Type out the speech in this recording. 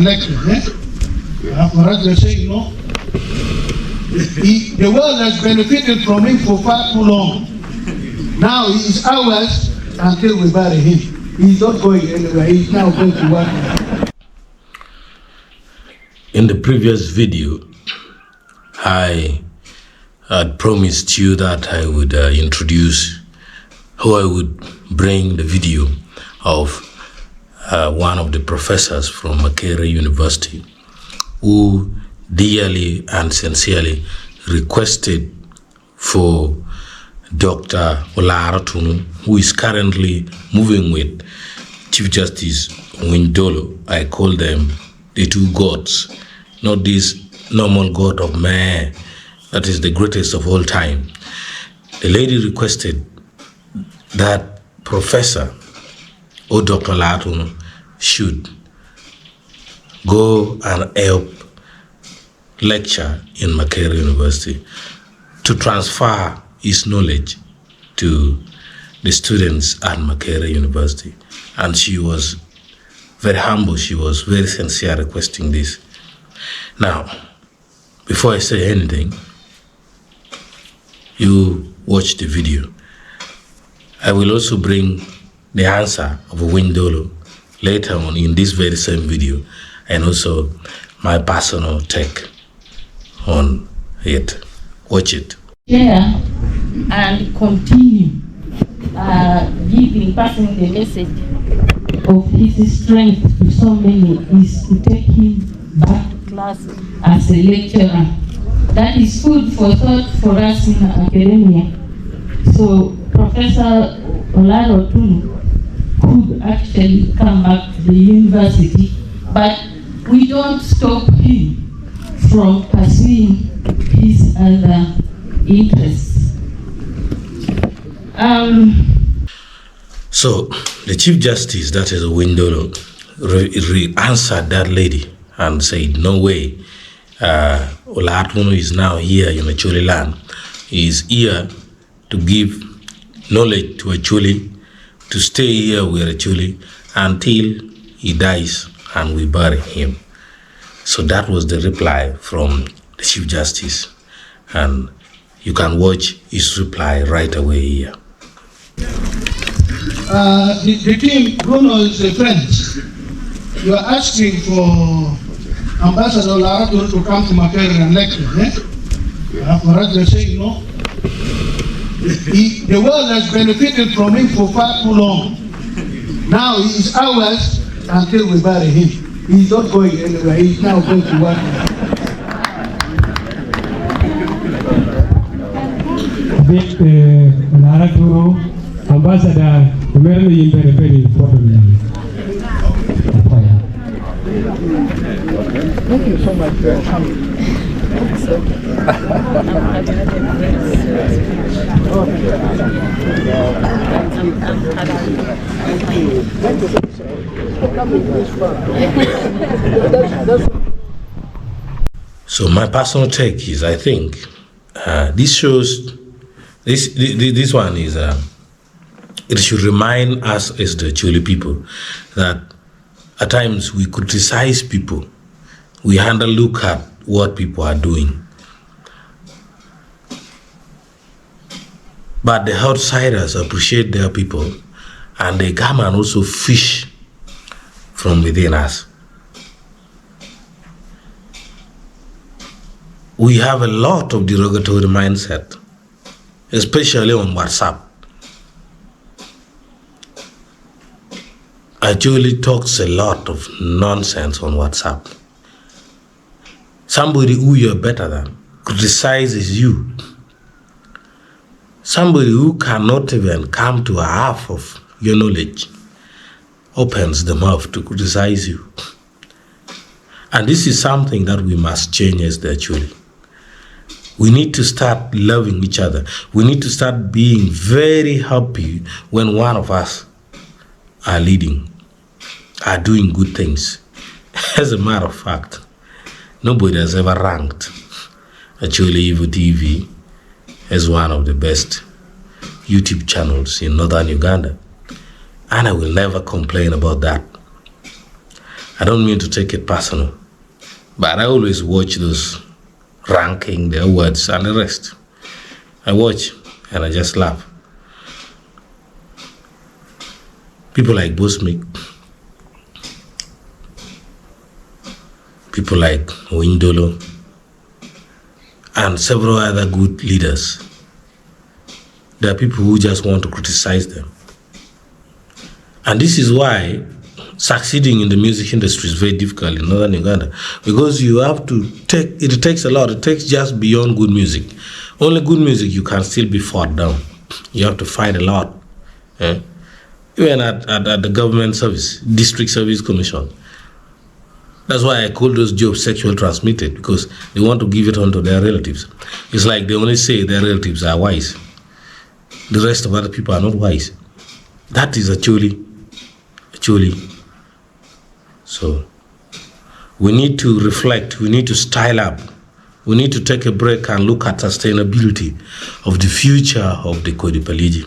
lecture. For us, they say, the world has benefited from him for far too long. Now he is ours until we bury him. He's not going anywhere. He's now going to work. In the previous video, I had promised you that I would introduce how I would bring the video of one of the professors from Makerere University who dearly and sincerely requested for Dr. Olara, who is currently moving with Chief Justice Owiny Dollo. I call them the two gods, not this normal god of man that is the greatest of all time. The lady requested that Professor or Dr. Olara should go and help lecture in Makerere University to transfer his knowledge to the students at Makerere University. And she was very humble, she was very sincere requesting this. Now, before I say anything, you watch the video. I will also bring the answer of Owiny Dollo later on in this very same video, and also my personal take on it. Watch it. Share and continue passing the message of his strength to so many is to take him back to class as a lecturer. That is food for thought for us in academia. So Professor Olara could actually come back to the university, but we don't stop him from pursuing his other interests. So the Chief Justice, that is Owiny Dollo, answered that lady and said, no way, Olara is now here in Acholi land. He is here to give knowledge to Acholi, to stay here with Acholi until he dies and we bury him. So that was the reply from the Chief Justice, and you can watch his reply right away here. The team, Bruno is a friend. You are asking for Ambassador Olara to come to Makerere and lecture. For us, they say, the world has benefited from him for far too long. Now he is ours until we bury him. He's not going anywhere. He's now going to work. Olara Ambassador, very important. Thank you so much for coming. So my personal take is, I think this shows, this one is, it should remind us as the Acholi people that at times we criticize people, we look at what people are doing, but the outsiders appreciate their people and they come and also fish from within us. We have a lot of derogatory mindset, especially on WhatsApp. Acholi talks a lot of nonsense on WhatsApp. Somebody who you're better than criticizes you. Somebody who cannot even come to a half of your knowledge opens the mouth to criticize you. And this is something that we must change as the Acholi. We need to start loving each other. We need to start being very happy when one of us are leading, are doing good things. As a matter of fact, nobody has ever ranked Acholi Evo TV as one of the best YouTube channels in northern Uganda. And I will never complain about that. I don't mean to take it personal, but I always watch those ranking, the awards and the rest. I watch and I just laugh. People like Bosmik, people like Owiny Dollo, and several other good leaders. There are people who just want to criticize them. And this is why succeeding in the music industry is very difficult in northern Uganda, because you have to it takes a lot. It takes just beyond good music. Only good music you can still be fought down. You have to fight a lot. Even at the government service, district service commission. That's why I call those jobs sexual transmitted, because they want to give it on to their relatives. It's like they only say their relatives are wise. The rest of other people are not wise. That is Acholi. So we need to reflect, we need to style up, we need to take a break and look at sustainability of the future of the Kodipaliji.